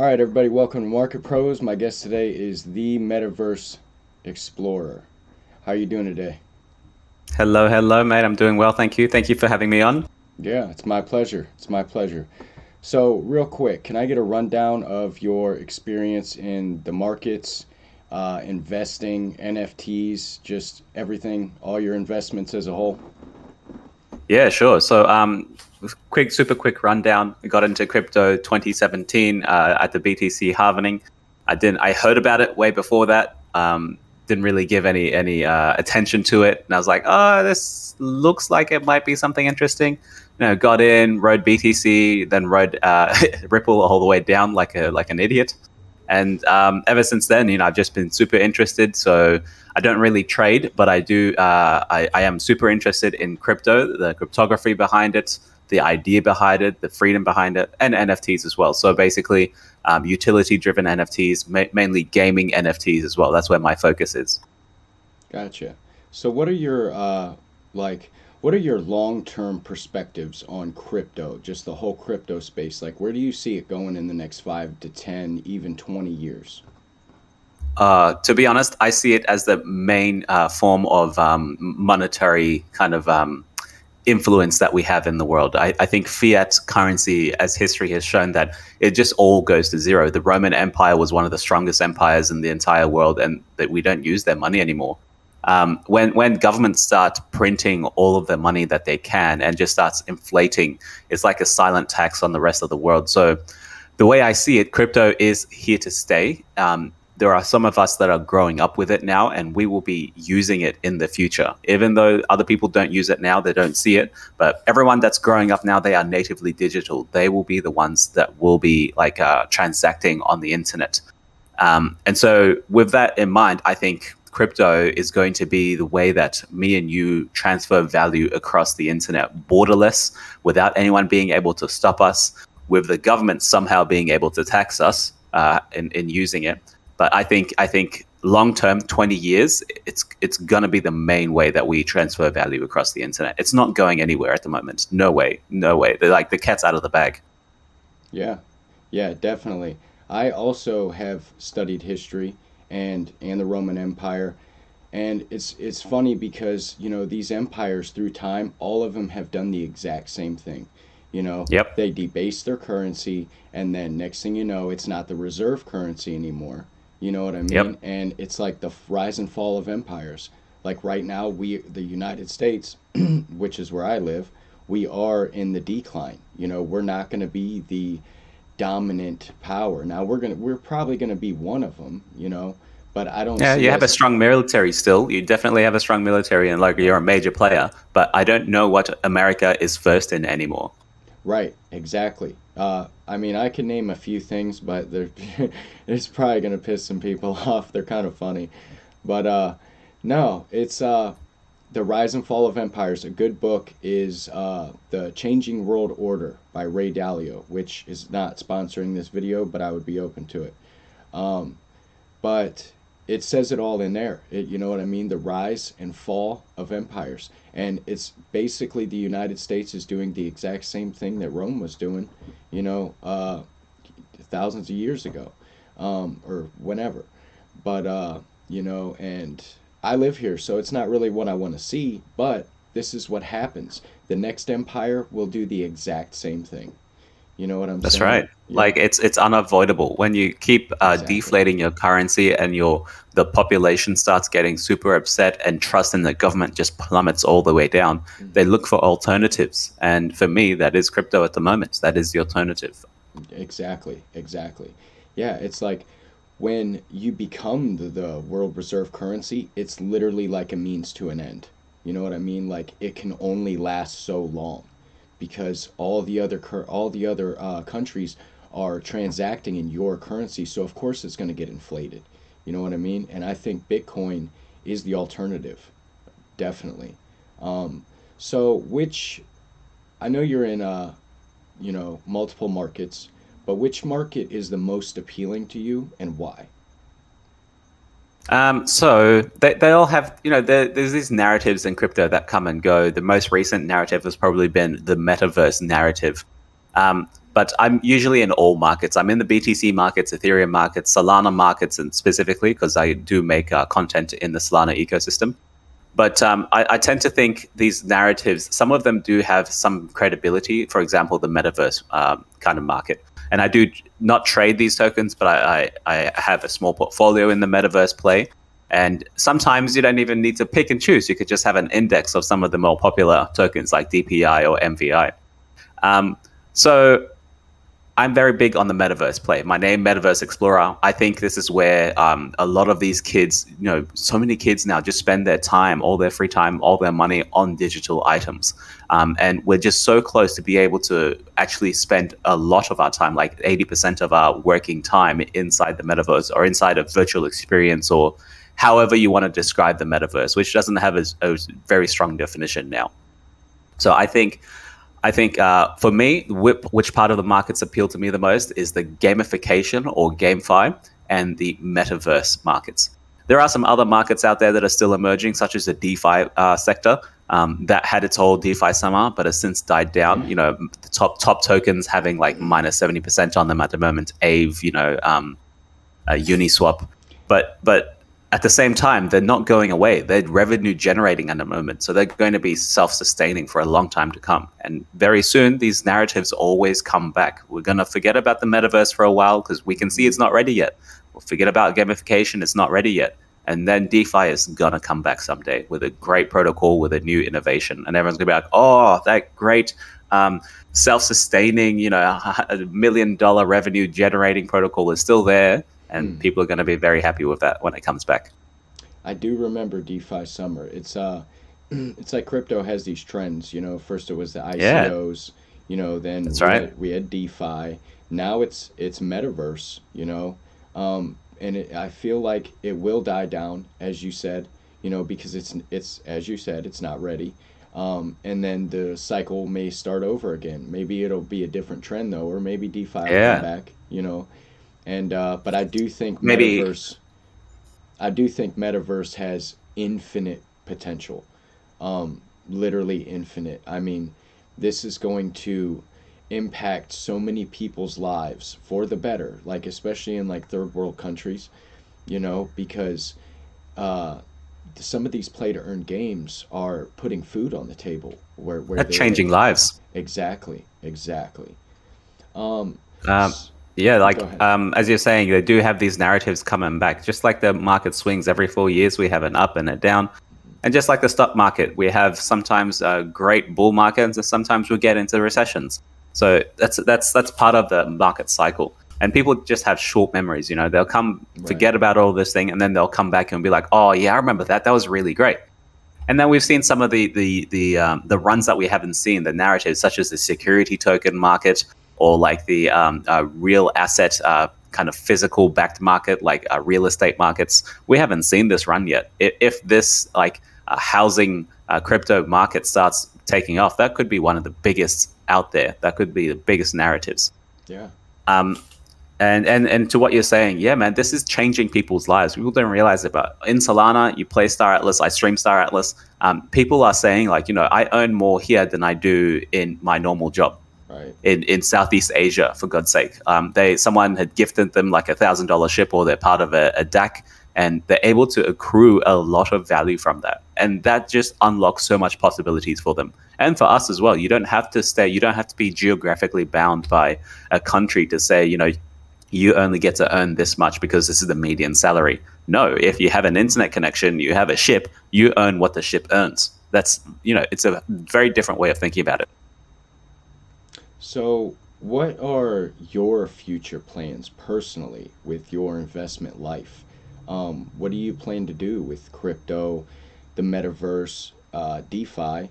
All right, everybody, welcome to Market Pros. My guest today is the Metaverse Explorer. How are you doing today? Hello, hello, mate. I'm doing well, thank you. Thank you for having me on. Yeah, it's my pleasure. It's my pleasure. So, real quick, can I get a rundown of your experience in the markets, investing, NFTs, just everything, all your investments as a whole? Yeah, sure. Super quick rundown. I got into crypto 2017 at the BTC halvening. I heard about it way before that. Didn't really give any attention to it, and I was like, oh, this looks like it might be something interesting. Got in, rode BTC, then rode Ripple all the way down like an idiot. And ever since then, I've just been super interested. So I don't really trade, but I do. I am super interested in crypto, the cryptography behind it, the idea behind it, the freedom behind it, and NFTs as well. So basically, utility-driven NFTs, mainly gaming NFTs as well. That's where my focus is. Gotcha. So, what are your like what are your long-term perspectives on crypto, just the whole crypto space? Like, where do you see it going in the next 5 to 10, even 20 years? To be honest, I see it as the main form of monetary kind of influence that we have in the world. I think fiat currency, as history has shown, that it just all goes to zero. The Roman Empire was one of the strongest empires in the entire world, and that we don't use their money anymore. When governments start printing all of the money that they can and just starts inflating, it's like a silent tax on the rest of the world. So the way I see it, crypto is here to stay. There are some of us that are growing up with it now, and we will be using it in the future. Even though other people don't use it now, they don't see it. But everyone that's growing up now, they are natively digital. They will be the ones that will be like transacting on the internet. And so, with that in mind, I think crypto is going to be the way that me and you transfer value across the internet, borderless, without anyone being able to stop us, with the government somehow being able to tax us in using it. But I think long term, 20 years, it's gonna be the main way that we transfer value across the internet. It's not going anywhere at the moment. No way, no way. They're like the cat's out of the bag. Yeah. Yeah, definitely. I also have studied history and the Roman Empire, and it's funny because, these empires through time, all of them have done the exact same thing. Yep. They debase their currency, and then next thing you know, it's not the reserve currency anymore. You know what I mean? Yep. And it's like the rise and fall of empires. Like right now, the United States, which is where I live, we are in the decline. We're not going to be the dominant power. Now we're probably going to be one of them, but I don't Yeah, see you have a us. strong military still. You definitely have a strong military, and like you're a major player. But I don't know what America is first in anymore. Right, exactly. I mean, I can name a few things, but it's probably going to piss some people off. They're kind of funny. But no, it's The Rise and Fall of Empires. A good book is The Changing World Order by Ray Dalio, which is not sponsoring this video, but I would be open to it. Um, but it says it all in there. You know what I mean? The rise and fall of empires. And it's basically the United States is doing the exact same thing that Rome was doing, you know, uh, thousands of years ago, or whenever. But, and I live here, so it's not really what I want to see, but this is what happens. The next empire will do the exact same thing. You know what I'm That's saying? right. Yeah, Like it's unavoidable when you keep exactly. deflating your currency and the population starts getting super upset and trust in the government just plummets all the way down. They Hmm. look for alternatives, and for me, that is crypto at the moment. That is the alternative. Exactly, exactly. Yeah, it's like when you become the world reserve currency, it's literally like a means to an end. You know what I mean? Like it can only last so long because all the other countries are transacting in your currency, so of course it's going to get inflated. You know what I mean? And I think Bitcoin is the alternative, definitely. Um, so which I know you're in multiple markets, but which market is the most appealing to you and why? So they all have, there's these narratives in crypto that come and go. The most recent narrative has probably been the metaverse narrative. But I'm usually in all markets. I'm in the BTC markets, Ethereum markets, Solana markets, and specifically because I do make content in the Solana ecosystem. But I tend to think these narratives, some of them do have some credibility. For example, the metaverse kind of market. And I do not trade these tokens, but I have a small portfolio in the metaverse play. And sometimes you don't even need to pick and choose. You could just have an index of some of the more popular tokens like DPI or MVI. So I'm very big on the metaverse play. My name, Metaverse Explorer. I think this is where a lot of these kids, so many kids now just spend their time, all their free time, all their money on digital items. And we're just so close to be able to actually spend a lot of our time, like 80% of our working time inside the metaverse or inside a virtual experience, or however you want to describe the metaverse, which doesn't have a very strong definition now. So I think for me, which part of the markets appeal to me the most is the gamification or GameFi and the metaverse markets. There are some other markets out there that are still emerging, such as the DeFi sector that had its whole DeFi summer, but has since died down. The top tokens having like minus 70% on them at the moment. Aave, Uniswap, but at the same time, they're not going away. They're revenue generating at the moment. So they're going to be self-sustaining for a long time to come. And very soon, these narratives always come back. We're going to forget about the metaverse for a while because we can see it's not ready yet. We'll forget about gamification. It's not ready yet. And then DeFi is going to come back someday with a great protocol, with a new innovation. And everyone's going to be like, oh, that great self-sustaining, $1 million revenue generating protocol is still there. And people are going to be very happy with that when it comes back. I do remember DeFi summer. It's it's like crypto has these trends. First it was the Yeah, ICOs. Then that's we right. had we had DeFi. Now it's metaverse. And I feel like it will die down, as you said. Because it's as you said, it's not ready. And then the cycle may start over again. Maybe it'll be a different trend though, or maybe DeFi will come Yeah, back. And but maybe. I do think metaverse has infinite potential. Literally infinite. I mean, this is going to impact so many people's lives for the better, like especially in like third world countries, because uh some of these play to earn games are putting food on the table where they Changing live. lives. Exactly, exactly. Um Um, s- yeah, Go like ahead. as you're saying, they do have these narratives coming back. Just like the market swings every 4 years, we have an up and a down. And just like the stock market, we have sometimes great bull markets, and sometimes we get into recessions. So that's part of the market cycle. And people just have short memories. They'll come Right. forget about all this thing, and then they'll come back and be like, "Oh yeah, I remember that. That was really great." And then we've seen some of the runs that we haven't seen, the narratives, such as the security token market, or like the real asset kind of physical backed market, like real estate markets. We haven't seen this run yet. If this like housing crypto market starts taking off, that could be one of the biggest out there. That could be the biggest narratives. Yeah. Um, and to what you're saying, yeah, man, this is changing people's lives. People don't realize it, but in Solana, you play Star Atlas, I stream Star Atlas. People are saying like, I earn more here than I do in my normal job Right. in Southeast Asia, for God's sake. Someone had gifted them like $1,000 ship, or they're part of a DAC, and they're able to accrue a lot of value from that. And that just unlocks so much possibilities for them. And for us as well. You don't have to be geographically bound by a country to say, you only get to earn this much because this is the median salary. No, if you have an internet connection, you have a ship, you earn what the ship earns. It's a very different way of thinking about it. So, what are your future plans personally with your investment life? What do you plan to do with crypto, the metaverse, DeFi?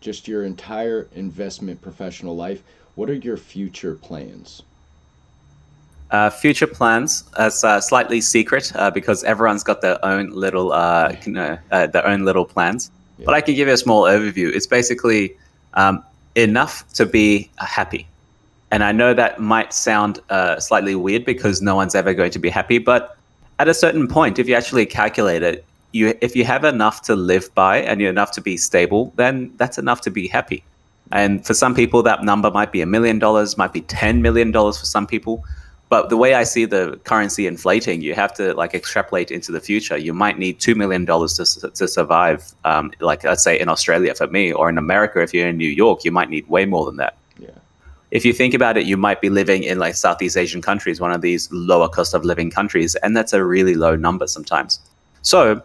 Just your entire investment professional life. What are your future plans? Future plans as slightly secret because everyone's got their own little, their own little plans. But Yeah. I can give you a small overview. It's basically enough to be happy. And I know that might sound slightly weird because no one's ever going to be happy. But at a certain point, if you actually calculate it, if you have enough to live by and you're enough to be stable, then that's enough to be happy. Right. And for some people, that number might be $1 million, might be $10 million for some people. But the way I see the currency inflating, you have to like extrapolate into the future. You might need $2 million to survive. Like let's say in Australia for me, or in America if you're in New York, you might need way more than that. Yeah. If you think about it, you might be living in like Southeast Asian countries, one of these lower cost of living countries, and that's a really low number sometimes. So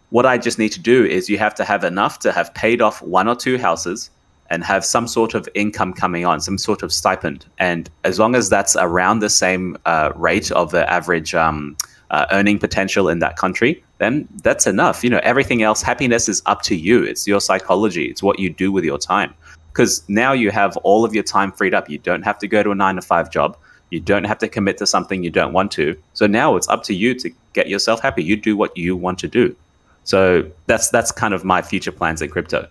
what I just need to do is you have to have enough to have paid off one or two houses and have some sort of income coming on, some sort of stipend. And as long as that's around the same rate of the average earning potential in that country, then that's enough. You know, everything else, happiness is up to you. It's your psychology. It's what you do with your time. Because now you have all of your time freed up. You don't have to go to a 9 to 5 job. You don't have to commit to something you don't want to. So now it's up to you to get yourself happy. You do what you want to do. So that's kind of my future plans in crypto.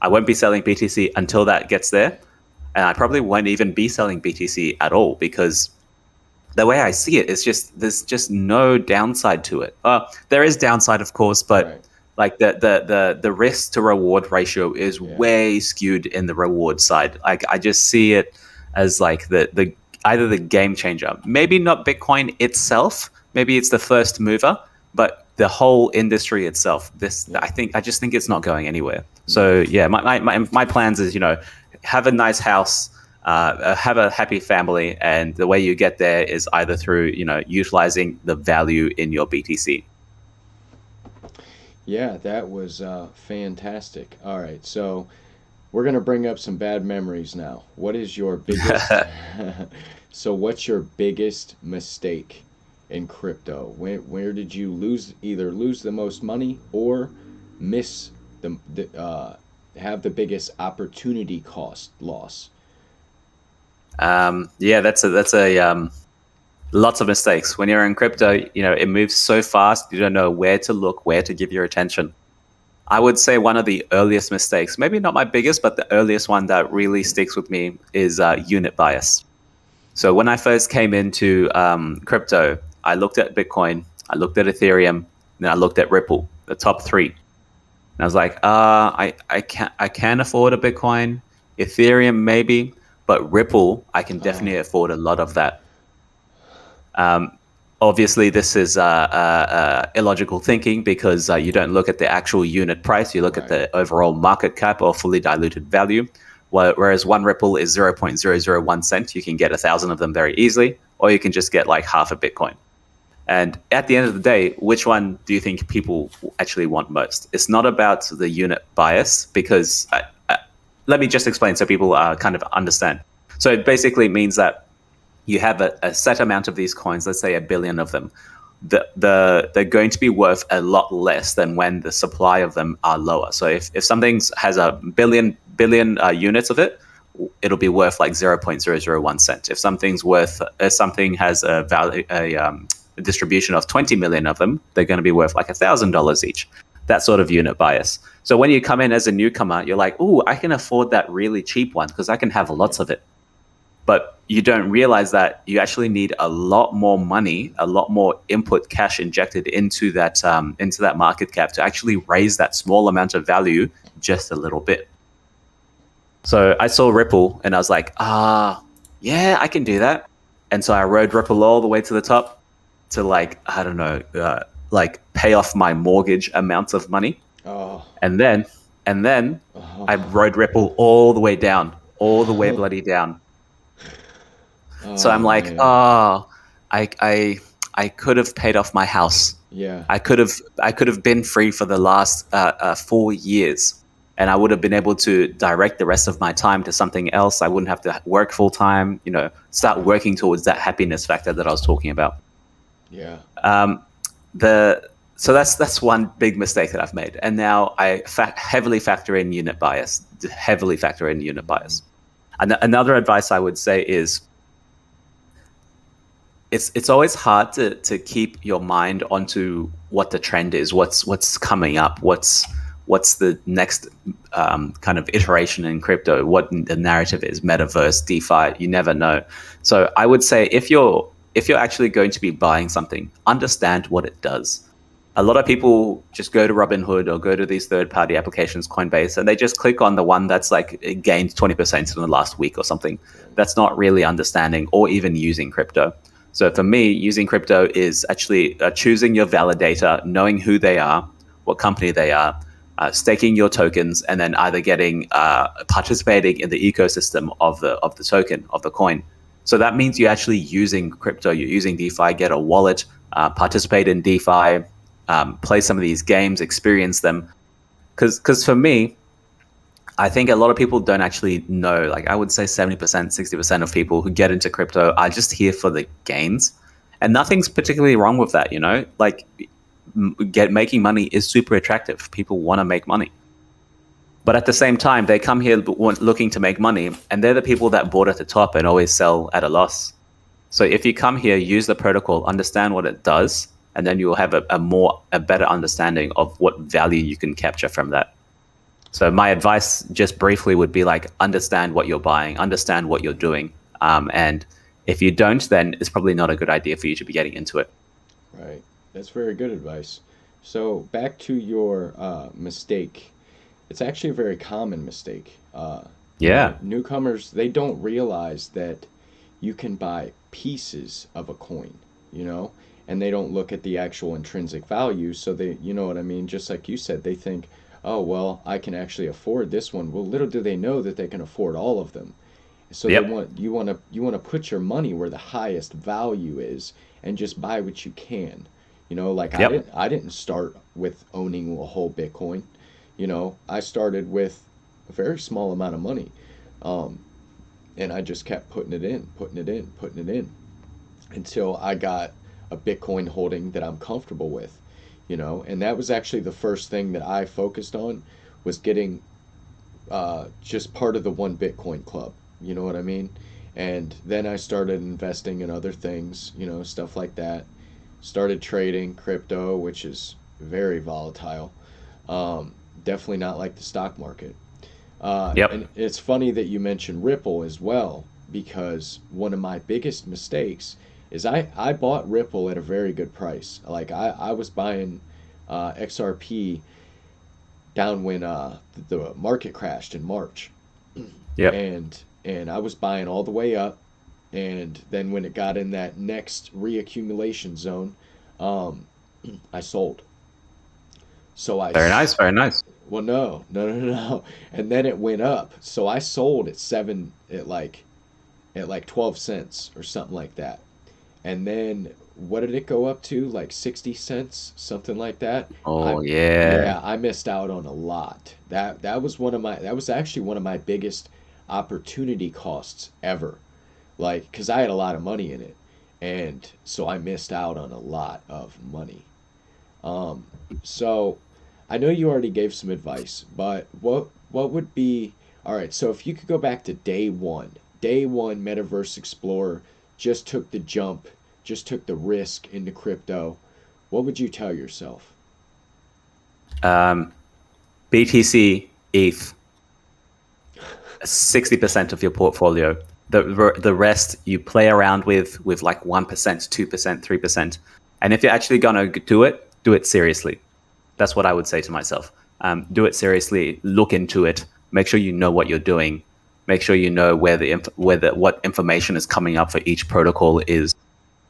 I won't be selling BTC until that gets there. And I probably won't even be selling BTC at all, because the way I see it is just there's just no downside to it. There is downside, of course, but Right. like the risk to reward ratio is Yeah. way skewed in the reward side. Like I just see it as like the either the game changer. Maybe not Bitcoin itself. Maybe it's the first mover, but the whole industry itself. Yeah. I just think it's not going anywhere. So yeah, my plans is, you know, have a nice house, have a happy family, and the way you get there is either through, you know, utilizing the value in your BTC. Yeah, that was fantastic. All right, so we're gonna bring up some bad memories now. What is your biggest? So, what's your biggest mistake in crypto? Where did you lose the most money, or miss the have the biggest opportunity cost loss? Yeah, that's a lots of mistakes when you're in crypto. You know, it moves so fast. You don't know where to look, where to give your attention. I would say one of the earliest mistakes, maybe not my biggest, but the earliest one that really sticks with me is unit bias. So when I first came into crypto, I looked at Bitcoin, I looked at Ethereum, then I looked at Ripple, the top three. And I was like, I can afford a Bitcoin, Ethereum maybe, but Ripple, I can Oh, definitely afford a lot of that. Um, Obviously, this is illogical thinking, because you don't look at the actual unit price, you look at right. the overall market cap or fully diluted value. Whereas one Ripple is 0.001 cent, you can get 1,000 of them very easily, or you can just get like half a Bitcoin. And at the end of the day, which one do you think people actually want most? It's not about the unit bias, because let me just explain so people kind of understand. So it basically means that you have a set amount of these coins, let's say a billion of them. They're going to be worth a lot less than when the supply of them are lower. So if something has a billion units of it, it'll be worth like 0.001 cent. If something has a value a distribution of 20 million of them, they're going to be worth like $1,000 each. That sort of unit bias. So when you come in as a newcomer, you're like, "Ooh, I can afford that really cheap one because I can have Yeah. lots of it." But you don't realize that you actually need a lot more money, a lot more input cash injected into that market cap to actually raise that small amount of value just a little bit. So I saw Ripple and I was like, yeah, I can do that. And so I rode Ripple all the way to the top to, like, I don't know, like pay off my mortgage amounts of money. Oh. And then, and then I Oh. rode Ripple all the way down, all the way bloody down. So I'm Oh like, man. I could have paid off my house. Yeah. I could have been free for the last 4 years, and I would have been able to direct the rest of my time to something else. I wouldn't have to work full time. You know, start working towards that happiness factor that I was talking about. Yeah. Um, the so that's one big mistake that I've made, and now I heavily factor in unit bias. Heavily factor in unit bias. And another advice I would say is it's always hard to keep your mind onto what the trend is, what's coming up, what's the next kind of iteration in crypto, what the narrative is, metaverse, DeFi. You never know. So I would say if you're actually going to be buying something, understand what it does. a lot of people just go to Robinhood or go to these third-party applications, Coinbase, and they just click on the one that's like it gained 20% in the last week or something. That's not really understanding or even using crypto. So for me, using crypto is actually choosing your validator, knowing who they are, what company they are, staking your tokens, and then either getting participating in the ecosystem of the token of the coin. So that means you're actually using crypto, you're using DeFi, get a wallet, participate in DeFi, play some of these games, experience them. Because for me, I think a lot of people don't actually know. Like I would say 70%, 60% of people who get into crypto are just here for the gains. And nothing's particularly wrong with that, you know? Like making money is super attractive. People want to make money. But at the same time, they come here looking to make money, and they're the people that bought at the top and always sell at a loss. So if you come here, use the protocol, understand what it does, and then you'll have a better understanding of what value you can capture from that. So my advice, just briefly, would be like understand what you're buying, understand what you're doing, and if you don't, then it's probably not a good idea for you to be getting into it. Right. That's very good advice. So back to your mistake. It's actually a very common mistake. Yeah. Newcomers, they don't realize that you can buy pieces of a coin, you know, and they don't look at the actual intrinsic value. So they, you know what I mean? Just like you said, they think, oh, well, I can actually afford this one. Well, little do they know that they can afford all of them. So they Yep. want you want to put your money where the highest value is and just buy what you can. Like Yep. I didn't start with owning a whole Bitcoin. I started with a very small amount of money. Um, and I just kept putting it in, putting it in, putting it in until I got a Bitcoin holding that I'm comfortable with. And that was actually the first thing that I focused on was getting just part of the one Bitcoin club. You know what I mean? And then I started investing in other things, stuff like that. Started trading crypto, which is very volatile. Um, Definitely not like the stock market. And Yep. it's funny that you mentioned Ripple as well, because one of my biggest mistakes is I bought Ripple at a very good price. Like I was buying XRP down when the market crashed in March, Yep. and I was buying all the way up, and then when it got in that next reaccumulation zone, um, I sold. So Very nice. Very nice. well, no, no, no, no, and then it went up. So I sold at like 12 cents or something like that. And then what did it go up to? Like 60 cents, something like that. I Oh yeah. Yeah, I missed out on a lot. That was actually one of my biggest opportunity costs ever. Like cuz I had a lot of money in it. And so I missed out on a lot of money. Um so I know you already gave some advice, but what would be all right, so if you could go back to day one Metaverse Explorer just took the jump, just took the risk into crypto, what would you tell yourself? Um, BTC, ETH, 60% of your portfolio. The rest you play around with like 1%, 2%, 3%. And if you're actually gonna do it seriously. That's what I would say to myself. Do it seriously. Look into it. Make sure you know what you're doing. Make sure you know what information is coming up for each protocol is,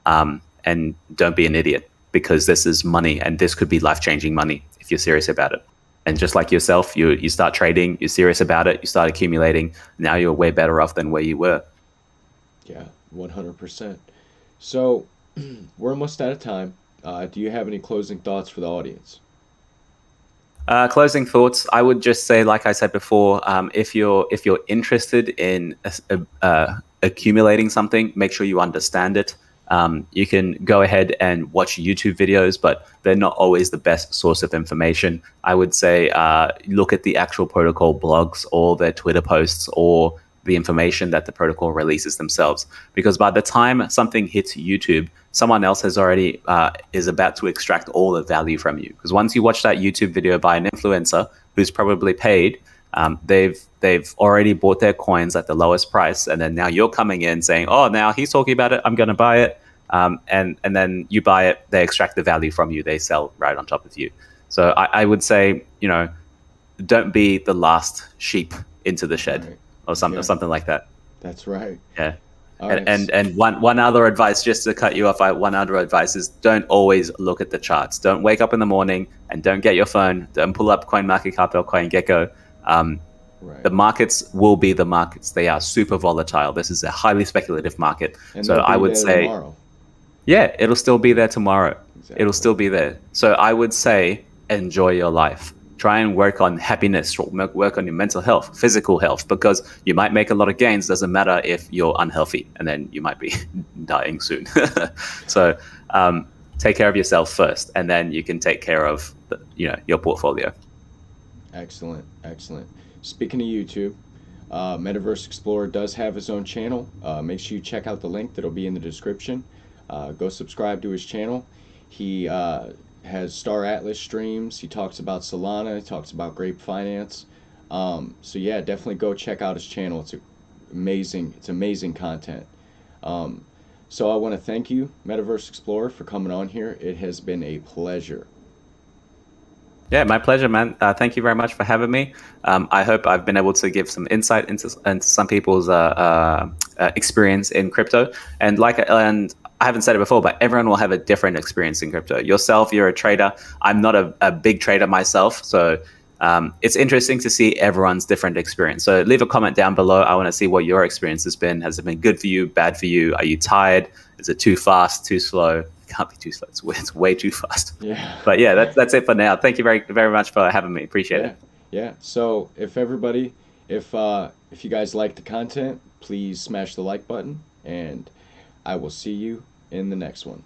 and don't be an idiot because this is money and this could be life changing money if you're serious about it. And just like yourself, you start trading, you're serious about it, you start accumulating. Now you're way better off than where you were. Yeah, 100%. So, we're almost out of time. Do you have any closing thoughts for the audience? Closing thoughts. I would just say, like I said before, if you're interested in accumulating something, make sure you understand it. You can go ahead and watch YouTube videos, but they're not always the best source of information. I would say look at the actual protocol blogs or their Twitter posts or the information that the protocol releases themselves. Because by the time something hits YouTube, someone else has already is about to extract all the value from you. Because once you watch that YouTube video by an influencer who's probably paid, they've already bought their coins at the lowest price, and then now you're coming in saying, "Oh, now he's talking about it. I'm going to buy it." and then you buy it, they extract the value from you, they sell right on top of you. So I would say, don't be the last sheep into the shed, Right. or Yeah, something like that. that's right. Yeah. All And right. and and one other advice, just to cut you off, one other advice is don't always look at the charts. Don't wake up in the morning and don't get your phone. Don't pull up CoinMarketCap or CoinGecko. Um, Right. the markets will be the markets. They are super volatile. This is a highly speculative market. And So they'll I be would there say, tomorrow. yeah, it'll still be there tomorrow. It'll Exactly. still be there. So I would say enjoy your life. Try and work on happiness, work on your mental health, physical health, because you might make a lot of gains. Doesn't matter if you're unhealthy, and then you might be dying soon. So take care of yourself first, and then you can take care of your portfolio. Excellent. Excellent. Speaking of YouTube, Metaverse Explorer does have his own channel. Make sure you check out the link that'll be in the description. Go subscribe to his channel. He has Star Atlas streams. He talks about Solana. He talks about grape finance. So yeah, definitely go check out his channel. It's amazing. It's amazing content. Um, so I want to thank you, Metaverse Explorer, for coming on here. It has been a pleasure. Yeah, my pleasure, man. Thank you very much for having me. I hope I've been able to give some insight into some people's experience in crypto. And I haven't said it before, but everyone will have a different experience in crypto. Yourself, you're a trader. I'm not a big trader myself, so it's interesting to see everyone's different experience. So leave a comment down below. I want to see what your experience has been. Has it been good for you, bad for you? Are you tired? Is it too fast, too slow? It can't be too slow. It's way too fast. Yeah. But yeah, that's it for now. Thank you very much for having me. Appreciate Yeah, it. yeah. So if you guys like the content, please smash the like button, and I will see you in the next one.